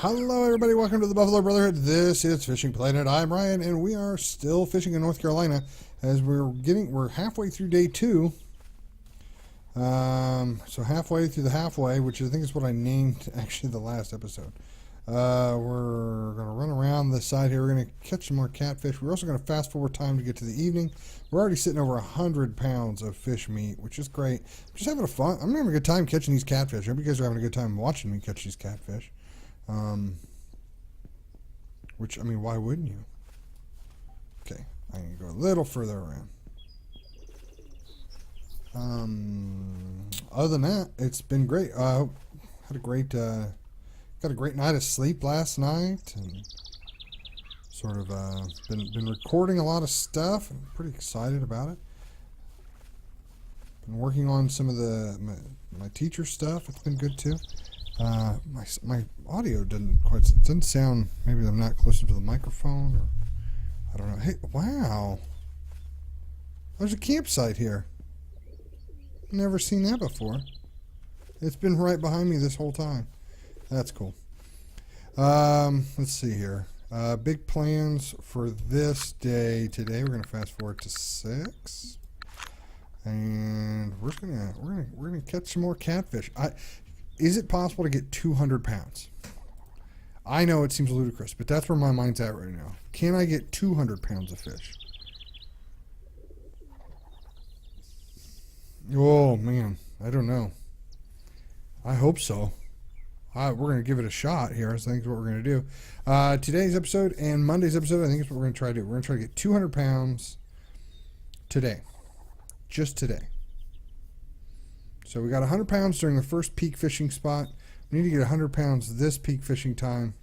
Hello everybody, welcome to the Buffalo Brotherhood. This is Fishing Planet. I'm Ryan, and we are still fishing in North Carolina as we're halfway through day 2. So halfway through the halfway, which I think is what I named actually the last episode. We're going to run around the side here. We're going to catch some more catfish. We're also going to fast forward time to get to the evening. We're already sitting over 100 pounds of fish meat, which is great. Just having I'm having a good time catching these catfish. I hope you guys are having a good time watching me catch these catfish. Which, I mean, why wouldn't you? Okay, I'm going to go a little further around. Other than that, it's been great. Had a great, got a great night of sleep last night, and sort of, been recording a lot of stuff. I'm pretty excited about it. Been working on some of my teacher stuff. It's been good too. My audio doesn't sound, maybe I'm not closer to the microphone, or I don't know. Hey, wow. There's a campsite here. Never seen that before. It's been right behind me this whole time. That's cool. Let's see here. Big plans for this day today. We're gonna fast forward to 6. And we're gonna catch some more catfish. Is it possible to get 200 pounds? I know it seems ludicrous, but that's where my mind's at right now. Can I get 200 pounds of fish? Oh, man. I don't know. I hope so. We're going to give it a shot here. I think that's what we're going to do. Today's episode and Monday's episode, I think is what we're going to try to do. We're going to try to get 200 pounds today. Just today. So we got 100 pounds during the first peak fishing spot. We need to get 100 pounds this peak fishing time.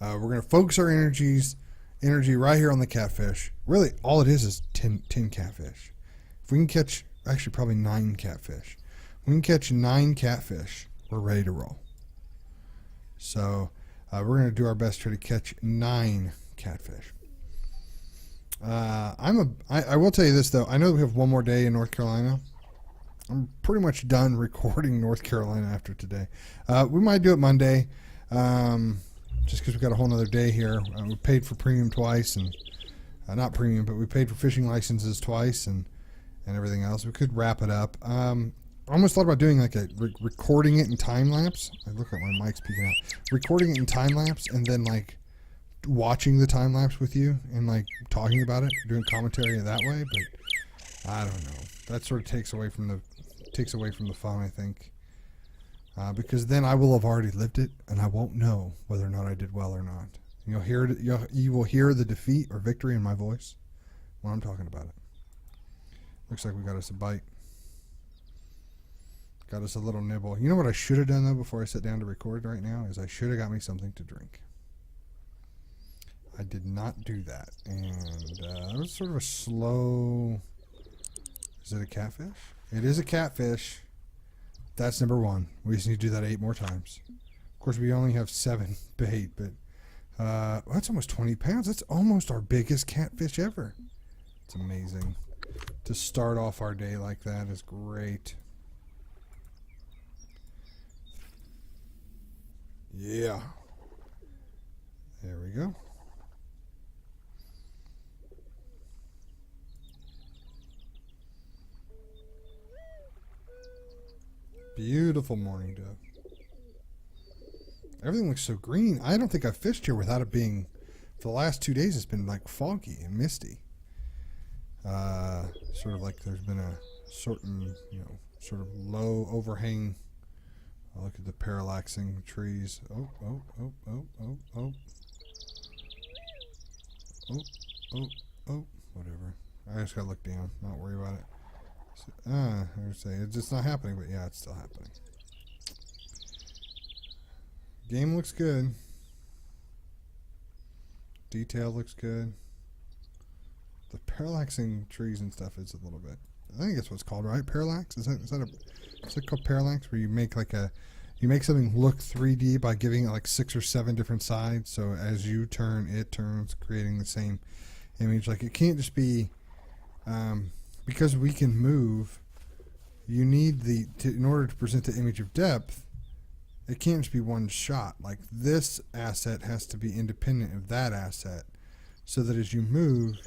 We're going to focus our energy right here on the catfish. Really, all it is 10 catfish. If we can catch, actually probably 9 catfish. We can catch 9 catfish, we're ready to roll. So we're going to do our best to try to catch 9 catfish. I will tell you this though. I know we have one more day in North Carolina. I'm pretty much done recording North Carolina after today. We might do it Monday, just because we got a whole nother day here. We paid for premium twice, and not premium, but we paid for fishing licenses twice, and everything else. We could wrap it up. I almost thought about doing like a recording it in time lapse. I look like my mic's peeking out. Recording it in time lapse, and then like watching the time lapse with you and like talking about it, doing commentary that way. But I don't know. That sort of takes away from the fun, I think, because then I will have already lived it, and I won't know whether or not I did well or not. You will hear the defeat or victory in my voice when I'm talking about it. Looks like we got us a bite. Got us a little nibble. You know what I should have done though before I sit down to record right now is I should have got me something to drink. I did not do that, and it was sort of a slow. Is it a catfish? It is a catfish. That's number 1. We just need to do that 8 more times. Of course, we only have 7 bait, but that's almost 20 pounds. That's almost our biggest catfish ever. It's amazing. To start off our day like that is great. Yeah. There we go. Beautiful morning dove. Everything looks so green. I don't think I've fished here without it being, for the last 2 days, it's been like foggy and misty. Sort of like there's been a certain, sort of low overhang. I'll look at the parallaxing trees. Oh, whatever. I just gotta look down, not worry about it. I would say it's just not happening, but yeah, it's still happening. Game looks good. Detail looks good. The parallaxing trees and stuff is a little bit. I think that's what it's called, right? Parallax? Is it called parallax? Where you make you make something look 3D by giving it like 6 or 7 different sides. So as you turn, it turns, creating the same image. Like it can't just be. Because we can move, you need in order to present the image of depth, It can't just be one shot. Like, this asset has to be independent of that asset, so that as you move,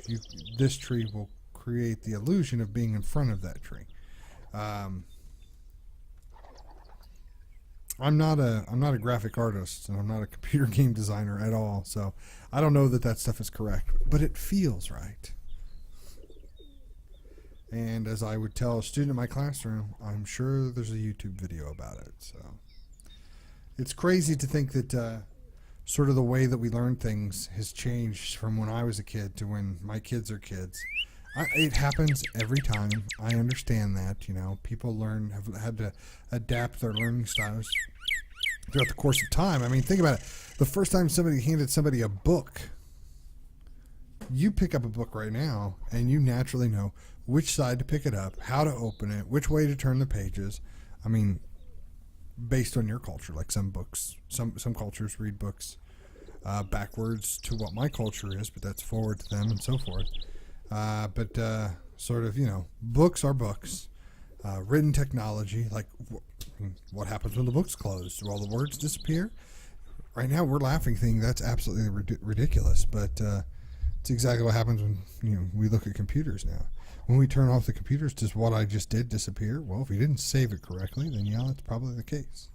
this tree will create the illusion of being in front of that tree. I'm not a graphic artist, and I'm not a computer game designer at all, so I don't know that stuff is correct, but it feels right. And as I would tell a student in my classroom, I'm sure there's a YouTube video about it. So it's crazy to think that sort of the way that we learn things has changed from when I was a kid to when my kids are kids. It happens every time. I understand that. People have had to adapt their learning styles throughout the course of time. I mean, think about it. The first time somebody handed somebody a book, you pick up a book right now, and you naturally know which side to pick it up, how to open it, which way to turn the pages. I mean, based on your culture, like some cultures read books backwards to what my culture is, but that's forward to them and so forth. But sort of, books are books. Written technology, like what happens when the book's closed? Do all the words disappear? Right now, we're laughing, thinking that's absolutely ridiculous, but it's exactly what happens when we look at computers now. When we turn off the computers, does what I just did disappear? Well, if we didn't save it correctly, then yeah, that's probably the case.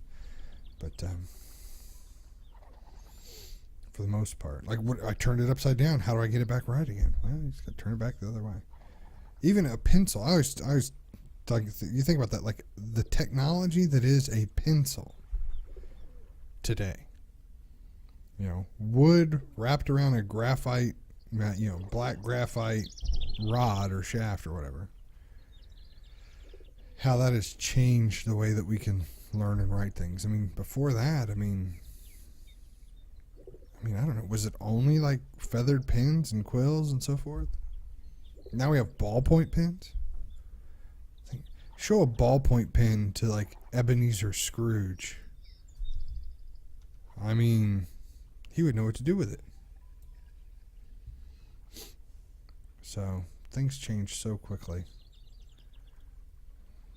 But for the most part, like I turned it upside down. How do I get it back right again? Well, you just got to turn it back the other way. Even a pencil. I always you think about that, like the technology that is a pencil today. Wood wrapped around a graphite, black graphite rod or shaft or whatever. How that has changed the way that we can learn and write things. I mean, before that, I mean, I don't know. Was it only like feathered pens and quills and so forth? Now we have ballpoint pens. Show a ballpoint pen to like Ebenezer Scrooge. I mean, he would know what to do with it. So things change so quickly,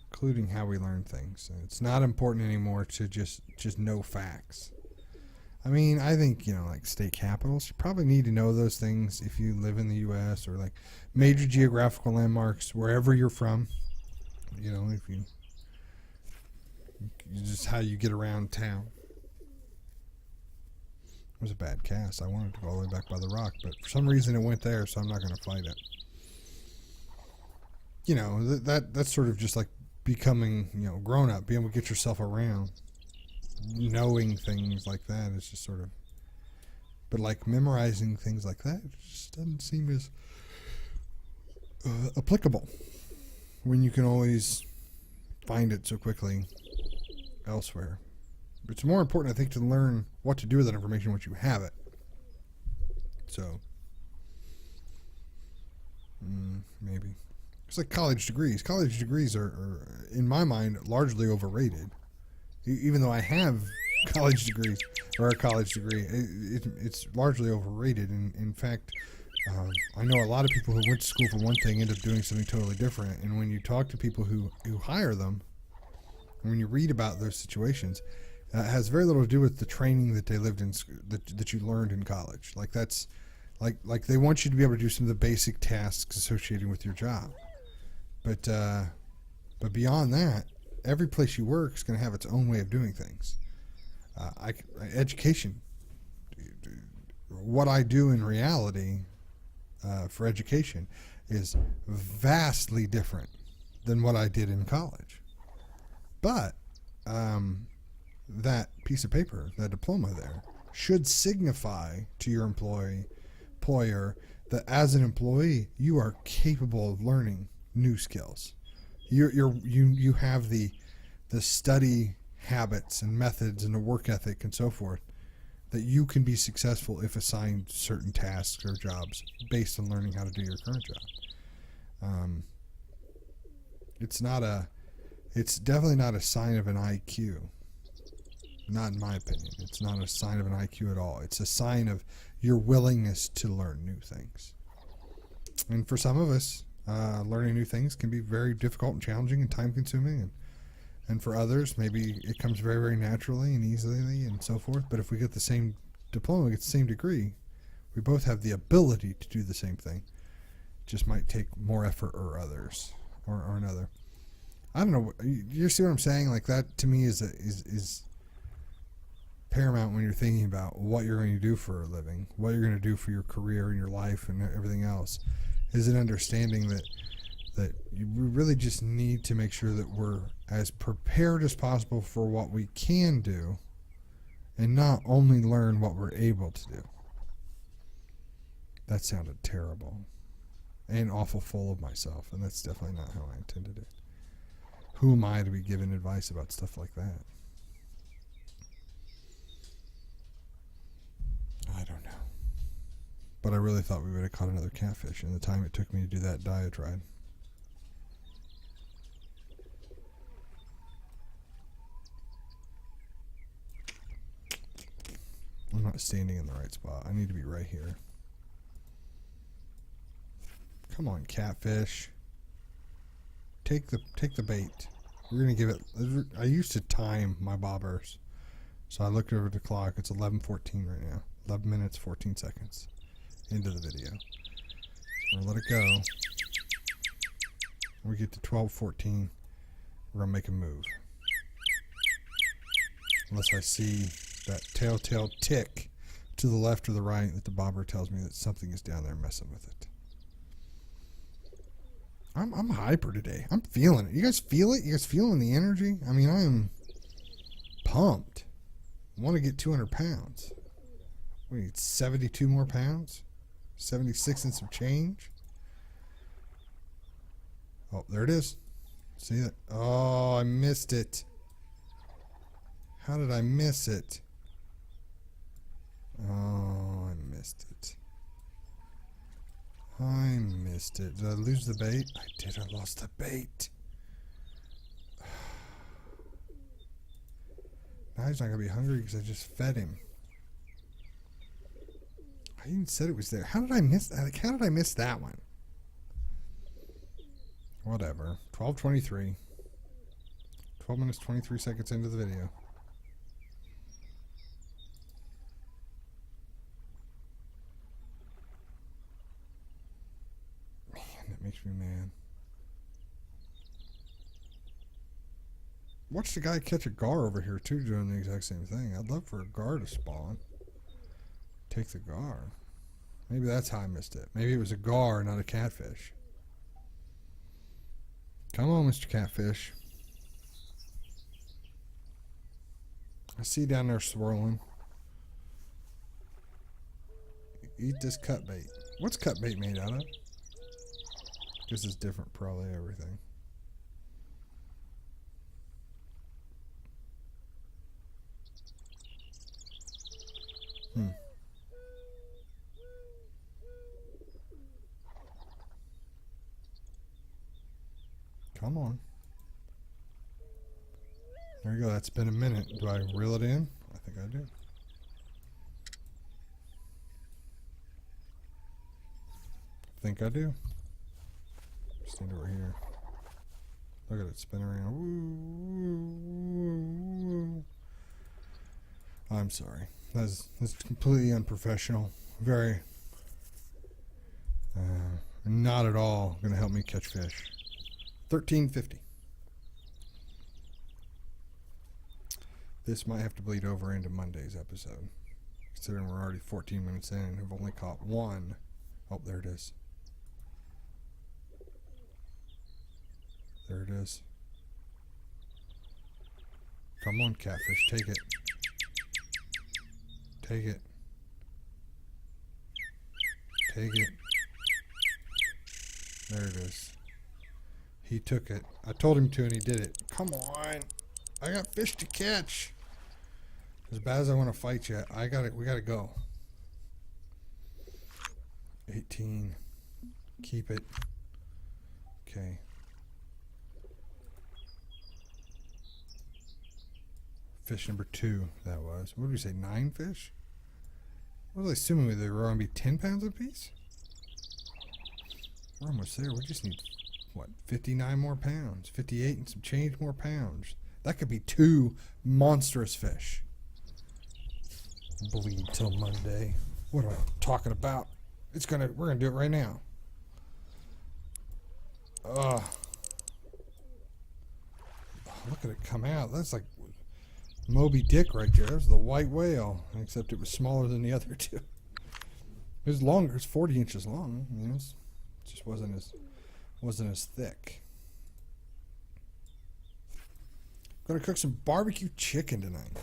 including how we learn things. It's not important anymore to just know facts. I mean, I think, like state capitals, you probably need to know those things if you live in the U.S. or like major geographical landmarks, wherever you're from. If you just how you get around town. It was a bad cast. I wanted to go all the way back by the rock, but for some reason it went there, so I'm not going to fight it. That's sort of just like becoming, grown up, being able to get yourself around. Knowing things like that is just sort of, but like memorizing things like that just doesn't seem as applicable when you can always find it so quickly elsewhere. It's more important, I think, to learn what to do with that information once you have it. So, maybe. It's like college degrees. College degrees are, in my mind, largely overrated. Even though I have college degrees, or a college degree, it's largely overrated. In fact, I know a lot of people who went to school for one thing end up doing something totally different. And when you talk to people who hire them, and when you read about those situations, it has very little to do with the training that they lived in, that you learned in college. Like that's, like they want you to be able to do some of the basic tasks associated with your job. But beyond that, every place you work is going to have its own way of doing things. Education, what I do in reality for education is vastly different than what I did in college. But that piece of paper, that diploma there, should signify to your employer that as an employee, you are capable of learning new skills. You have the study habits and methods and the work ethic and so forth that you can be successful if assigned certain tasks or jobs based on learning how to do your current job. It's definitely not a sign of an IQ. Not in my opinion. It's not a sign of an IQ at all. It's a sign of your willingness to learn new things. And for some of us, learning new things can be very difficult and challenging and time consuming And for others, maybe it comes very, very naturally and easily and so forth. But if we get the same diploma, we get the same degree, we both have the ability to do the same thing. It just might take more effort or others or another. I don't know. You see what I'm saying? Like that to me is paramount when you're thinking about what you're going to do for a living, what you're going to do for your career and your life and everything else. Is an understanding that we really just need to make sure that we're as prepared as possible for what we can do and not only learn what we're able to do. That sounded terrible and awful full of myself, and that's definitely not how I intended it. Who am I to be giving advice about stuff like that? I don't know. But I really thought we would have caught another catfish in the time it took me to do that diatribe. I'm not standing in the right spot. I need to be right here. Come on, catfish. Take the bait. We're gonna give it. I used to time my bobbers, so I looked over the clock. It's 11:14 right now. 11 minutes 14 seconds into the video. We're gonna let it go. When we get to 12:14, we're gonna make a move. Unless I see that telltale tick to the left or the right that the bobber tells me that something is down there messing with it. I'm hyper today. I'm feeling it. You guys feel it? You guys feeling the energy? I mean, I am pumped. I want to get 200 pounds. We need 72 more pounds? 76 and some change? Oh, there it is. See that? Oh, I missed it. How did I miss it? Oh, I missed it. I missed it. Did I lose the bait? I did. I lost the bait. Now he's not going to be hungry because I just fed him. I even said it was there. How did I miss that? Like, how did I miss that one? Whatever. 12:23. 12 minutes 23 seconds into the video. That makes me mad. Watch the guy catch a gar over here too doing the exact same thing. I'd love for a gar to spawn. Take the gar. Maybe that's how I missed it. Maybe it was a gar, not a catfish. Come on, Mr. Catfish. I see you down there swirling. Eat this cut bait. What's cut bait made out of? This is different, probably everything. Come on. There you go. That's been a minute. Do I reel it in? I think I do. I think I do. Stand over here. Look at it spin around. Woo. I'm sorry. That's completely unprofessional. Very not at all going to help me catch fish. 13.50. This might have to bleed over into Monday's episode, considering we're already 14 minutes in and have only caught one. Oh, there it is. There it is. Come on, catfish, take it. Take it. Take it. There it is. He took it. I told him to and he did it. Come on. I got fish to catch. As bad as I want to fight you, we gotta go. 18. Keep it. Okay. Fish number 2, that was. What did we say, 9 fish? What was I assuming they were going to be 10 pounds apiece? We're almost there. We just need, what, 59 more pounds. 58 and some change more pounds. That could be 2 monstrous fish. Bleed till Monday. What am I talking about? We're gonna do it right now. Ugh. Look at it come out. That's like Moby Dick right there. There's the white whale, except it was smaller than the other 2. It was longer. It's 40 inches long. You know, it just wasn't as thick. Gonna cook some barbecue chicken tonight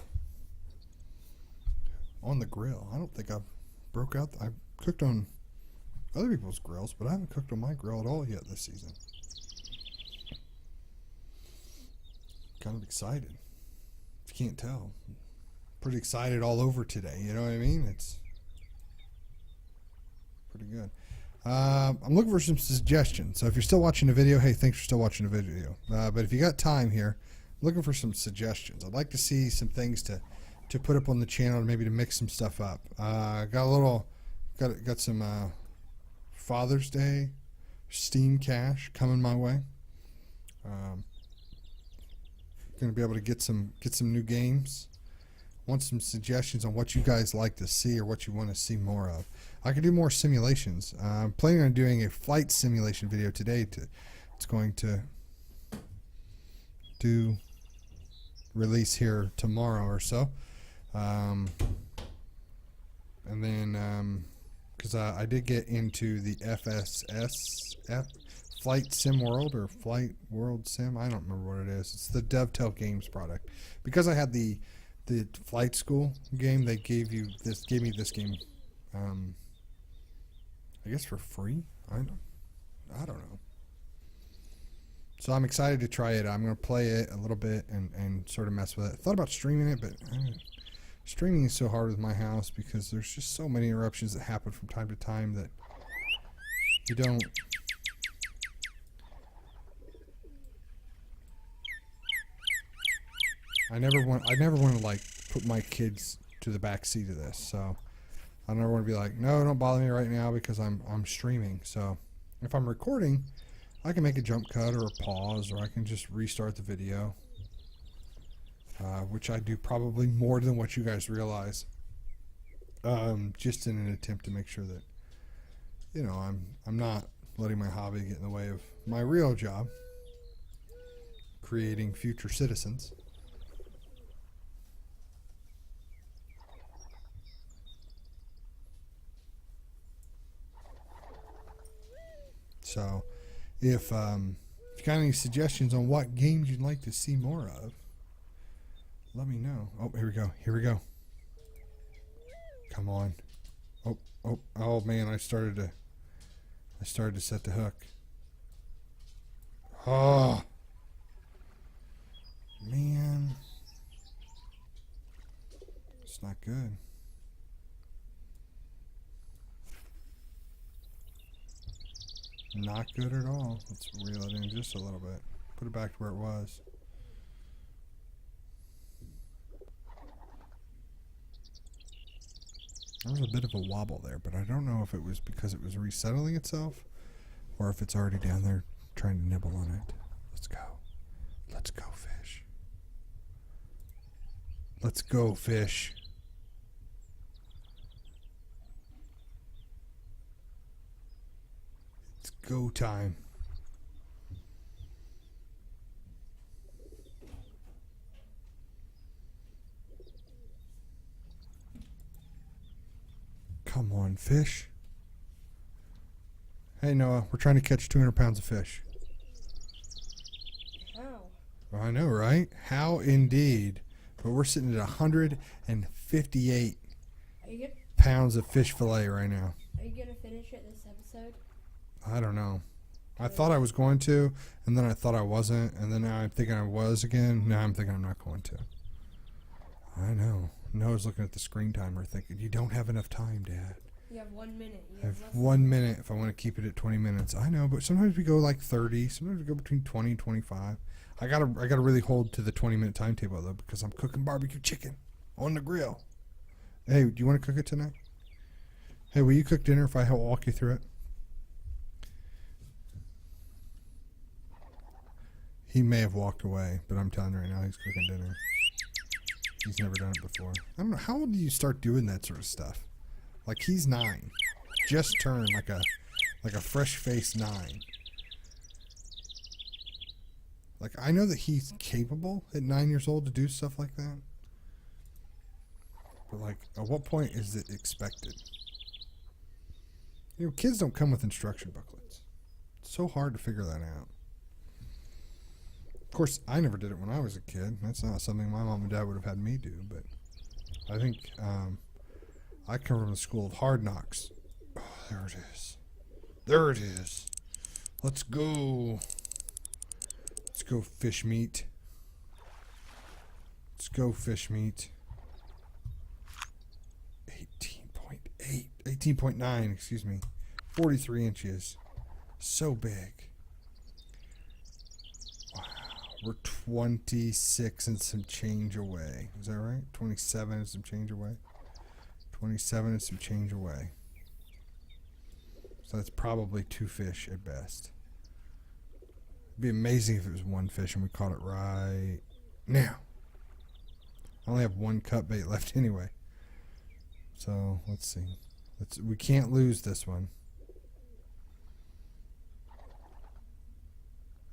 on the grill. I don't think I've I've cooked on other people's grills, but I haven't cooked on my grill at all yet this season. Kind of excited. If you can't tell, pretty excited all over today. You know what I mean? It's pretty good. I'm looking for some suggestions. So if you're still watching the video, hey, thanks for still watching the video. But if you got time here, I'm looking for some suggestions. I'd like to see some things to put up on the channel, and maybe to mix some stuff up. Got some Father's Day Steam Cash coming my way. Going to be able to get some new games. Want some suggestions on what you guys like to see or what you want to see more of. I can do more simulations. I'm planning on doing a flight simulation video today. It's going to do release here tomorrow or so. And then because I did get into the FSS Flight Sim World or Flight World Sim. I don't remember what it is. It's the Dovetail Games product. Because I had the flight school game, they gave me this game. I guess for free. I don't know. So I'm excited to try it. I'm going to play it a little bit and sort of mess with it. I thought about streaming it, but streaming is so hard with my house because there's just so many interruptions that happen from time to time that you don't. I never want to like put my kids to the back seat of this. So I never want to be like, no, don't bother me right now because I'm streaming. So if I'm recording, I can make a jump cut or a pause, or I can just restart the video. Which I do probably more than what you guys realize, just in an attempt to make sure that, you know, I'm not letting my hobby get in the way of my real job, creating future citizens. So, if you got any suggestions on what games you'd like to see more of, let me know. Oh, here we go. Here we go. Come on. Oh man, I started to set the hook. Oh. Man. It's not good. Not good at all. Let's reel it in just a little bit. Put it back to where it was. There was a bit of a wobble there, but I don't know if it was because it was resettling itself or if it's already down there trying to nibble on it. Let's go. Let's go, fish. Let's go, fish. It's go time. Come on, fish. Hey, Noah, we're trying to catch 200 pounds of fish. How? I know, right? How indeed. But we're sitting at 158 pounds of fish fillet right now. Are you going to finish it this episode? I don't know. I thought I was going to, and then I thought I wasn't, and then now I'm thinking I was again. Now I'm thinking I'm not going to. I know. Noah's looking at the screen timer thinking, you don't have enough time, Dad. You have 1 minute. I have 1 minute if I want to keep it at 20 minutes. I know, but sometimes we go like 30. Sometimes we go between 20 and 25. I gotta really hold to the 20-minute timetable, though, because I'm cooking barbecue chicken on the grill. Hey, do you want to cook it tonight? Hey, will you cook dinner if I help walk you through it? He may have walked away, but I'm telling you right now, he's cooking dinner. He's never done it before. I don't know. How old do you start doing that sort of stuff? Like, he's 9. Just turned like a fresh-faced 9. Like, I know that he's capable at 9 years old to do stuff like that. But, like, at what point is it expected? You know, kids don't come with instruction booklets. It's so hard to figure that out. Of course, I never did it when I was a kid. That's not something my mom and dad would have had me do. But I think I come from the school of hard knocks. Oh, there it is. There it is. Let's go. Let's go fish meat. Let's go fish meat. 18.8. 18.9, excuse me. 43 inches. So big. Wow. We're 26 and some change away. Is that right? 27 and some change away. 27 and some change away. So that's probably 2 fish at best. It'd be amazing if it was 1 fish and we caught it right now. I only have 1 cut bait left anyway. So let's see. We can't lose this one.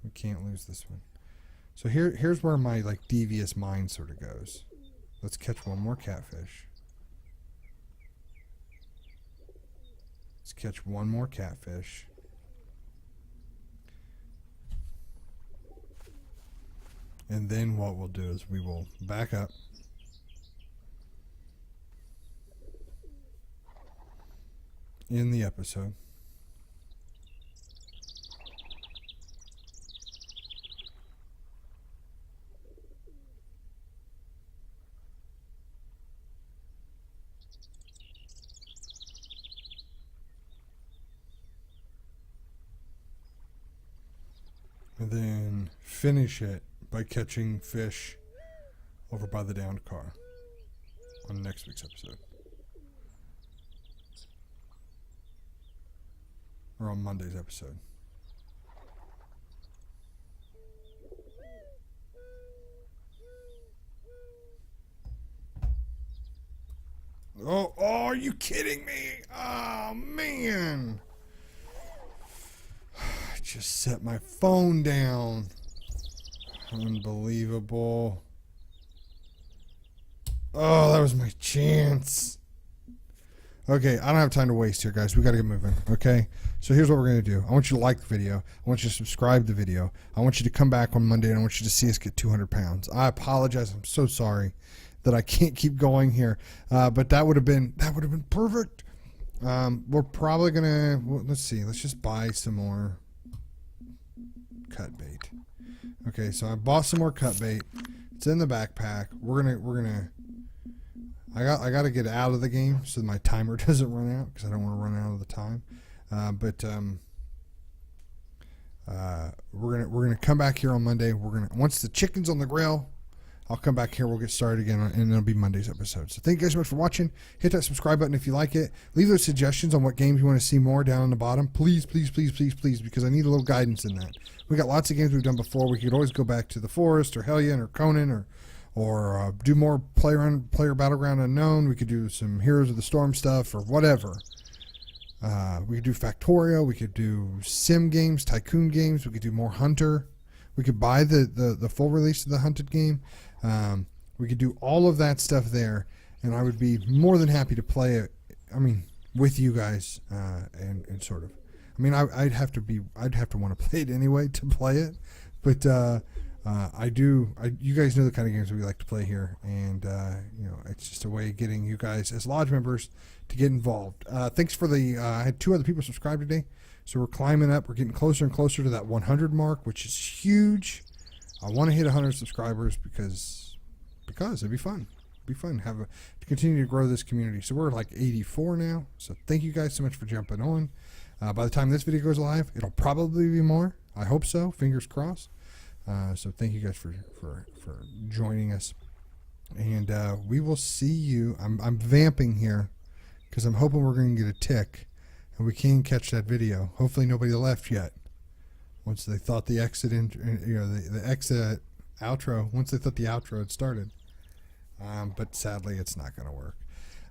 We can't lose this one. So here's where my like devious mind sort of goes. Let's catch 1 more catfish. Let's catch 1 more catfish. And then what we'll do is we will back up. In the episode. And then finish it by catching fish over by the downed car on next week's episode. Or on Monday's episode. Oh, are you kidding me? Oh, man. I just set my phone down. Unbelievable. Oh, that was my chance. Okay, I don't have time to waste here, guys. We got to get moving, okay? So here's what we're going to do. I want you to like the video. I want you to subscribe to the video. I want you to come back on Monday, and I want you to see us get 200 pounds. I apologize. I'm so sorry that I can't keep going here. But that would have been perfect. We're probably going to, well, let's see. Let's just buy some more cut bait. Okay, so I bought some more cut bait. It's in the backpack. We're gonna I got to get out of the game so my timer doesn't run out because I don't want to run out of the time. We're gonna come back here on Monday. Once the chicken's on the grill, I'll come back here. We'll get started again, and it'll be Monday's episode. So thank you guys so much for watching. Hit that subscribe button if you like it. Leave those suggestions on what games you want to see more down on the bottom. Please, please, please, please, please, because I need a little guidance in that. We got lots of games we've done before. We could always go back to The Forest or Hellion or Conan or do more player Battleground Unknown. We could do some Heroes of the Storm stuff or whatever. We could do Factorio. We could do sim games, tycoon games. We could do more Hunter. We could buy the full release of the Hunted game. We could do all of that stuff there, and I would be more than happy to play it. I mean, with you guys, and sort of. I mean, I'd have to want to play it anyway to play it, but you guys know the kind of games that we like to play here, and it's just a way of getting you guys as lodge members to get involved. Thanks for I had 2 other people subscribe today, so we're climbing up. We're getting closer and closer to that 100 mark, which is huge. I want to hit 100 subscribers because it'd be fun. It'd be fun to continue to grow this community. So we're like 84 now. So thank you guys so much for jumping on. By the time this video goes live, it'll probably be more. I hope so. Fingers crossed. So thank you guys for joining us. And we will see you. I'm vamping here because I'm hoping we're going to get a tick and we can catch that video. Hopefully nobody left yet. once they thought the exit, the exit outro, once they thought the outro had started. But sadly, it's not going to work.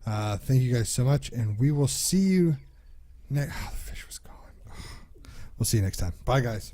Thank you guys so much, and we will see you next. Oh, the fish was gone. We'll see you next time. Bye, guys.